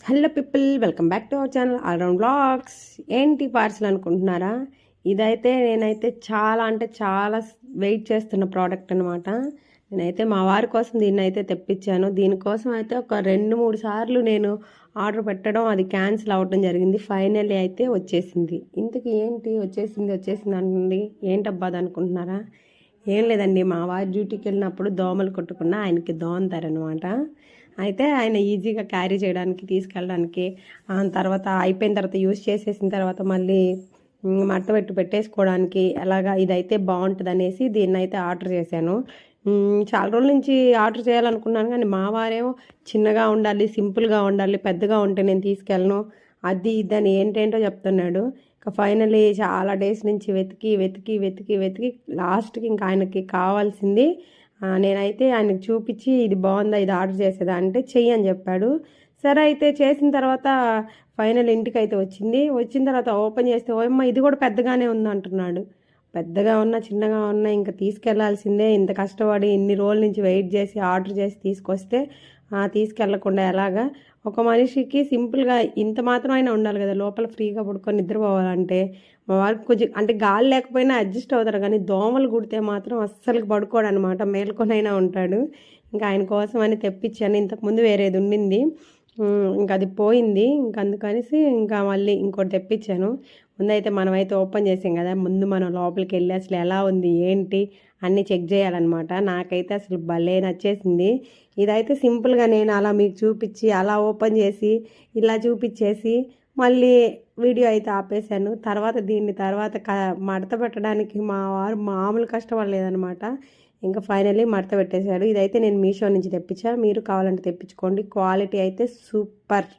Hello people, welcome back to our channel all round blogs. ఏంటి parcel అనుకుంటున్నారా? ఇదైతే నేనైతే చాలా అంటే చాలా వెయిట్ చేస్తున్న ప్రోడక్ట్ అనమాట. నేనైతే మా వారి కోసం దీన్ని అయితే తెప్పించాను. దీనికోసం అయితే ఒక 2-3 సార్లు నేను ఆర్డర్ పెట్టడం, అది క్యాన్సిల్ అవ్వడం జరిగింది. ఫైనల్లీ అయితే వచ్చేసింది. ఇంతకీ ఏంటి వచ్చేసింది అంటుంది. ఏంటబ్బా అది అనుకుంటున్నారా? ఏం లేదండి, మా వారి డ్యూటీకి వెళ్ళినప్పుడు దోమలు కొట్టుకున్న ఆయనకి దోమతారనమాట. అయితే ఆయన ఈజీగా క్యారీ చేయడానికి, తీసుకెళ్ళడానికి, తర్వాత అయిపోయిన తర్వాత యూజ్ చేసేసిన తర్వాత మళ్ళీ మడత పెట్టేసుకోవడానికి అలాగా ఇదైతే బాగుంటుంది అనేసి దీన్ని అయితే ఆర్డర్ చేశాను. చాలా రోజుల నుంచి ఆర్డర్ చేయాలనుకున్నాను, కానీ మా వారేమో చిన్నగా ఉండాలి, సింపుల్గా ఉండాలి, పెద్దగా ఉంటే నేను తీసుకెళ్ళను, అది ఇదని ఏంటేంటో చెప్తున్నాడు. ఇంకా ఫైనలీ చాలా డేస్ నుంచి వెతికి వెతికి వెతికి వెతికి లాస్ట్కి ఇంకా ఆయనకి కావాల్సింది నేనైతే ఆయనకు చూపించి ఇది బాగుందా, ఇది ఆర్డర్ చేసేదా అంటే చెయ్యి అని చెప్పాడు. సరే అయితే చేసిన తర్వాత ఫైనల్ ఇంటికి అయితే వచ్చిన తర్వాత ఓపెన్ చేస్తే ఓయమ్మ ఇది కూడా పెద్దగానే ఉంది అంటున్నాడు. పెద్దగా ఉన్నా చిన్నగా ఉన్నా ఇంకా తీసుకెళ్లాల్సిందే. ఇంత కష్టపడి ఇన్ని రోజుల నుంచి వెయిట్ చేసి ఆర్డర్ చేసి తీసుకొస్తే తీసుకెళ్లకుండా ఎలాగా? ఒక మనిషికి సింపుల్గా ఇంత మాత్రం అయినా ఉండాలి కదా, లోపల ఫ్రీగా పడుకొని నిద్రపోవాలంటే. మా వారికి కొంచెం అంటే గాలి లేకపోయినా అడ్జస్ట్ అవుతారు, కానీ దోమలు కుడితే మాత్రం అస్సలు పడుకోడు అనమాట, మేల్కొనైనా ఉంటాడు. ఇంకా ఆయన కోసం అని తెప్పించాను. ఇంతకుముందు వేరేది ఉండింది, ఇంకా అది పోయింది. ఇంకా అందుకనేసి ఇంకా మళ్ళీ ఇంకోటి తెప్పించాను. ముందైతే మనమైతే ఓపెన్ చేసాం కదా, ముందు మనం లోపలికి వెళ్ళి అసలు ఎలా ఉంది ఏంటి అన్నీ చెక్ చేయాలన్నమాట. నాకైతే అసలు భలే నచ్చేసింది. ఇదైతే సింపుల్గా నేను అలా మీకు చూపించి అలా ఓపెన్ చేసి ఇలా చూపించేసి మళ్ళీ వీడియో అయితే ఆపేశాను. దీన్ని మడత పెట్టడానికి మా వారు మామూలు కష్టపడలేదనమాట. ఇంకా ఫైనల్లీ మడత పెట్టేశాడు. ఇదైతే నేను మీషో నుంచి తెప్పించా, మీరు కావాలంటే తెప్పించుకోండి. క్వాలిటీ అయితే సూపర్.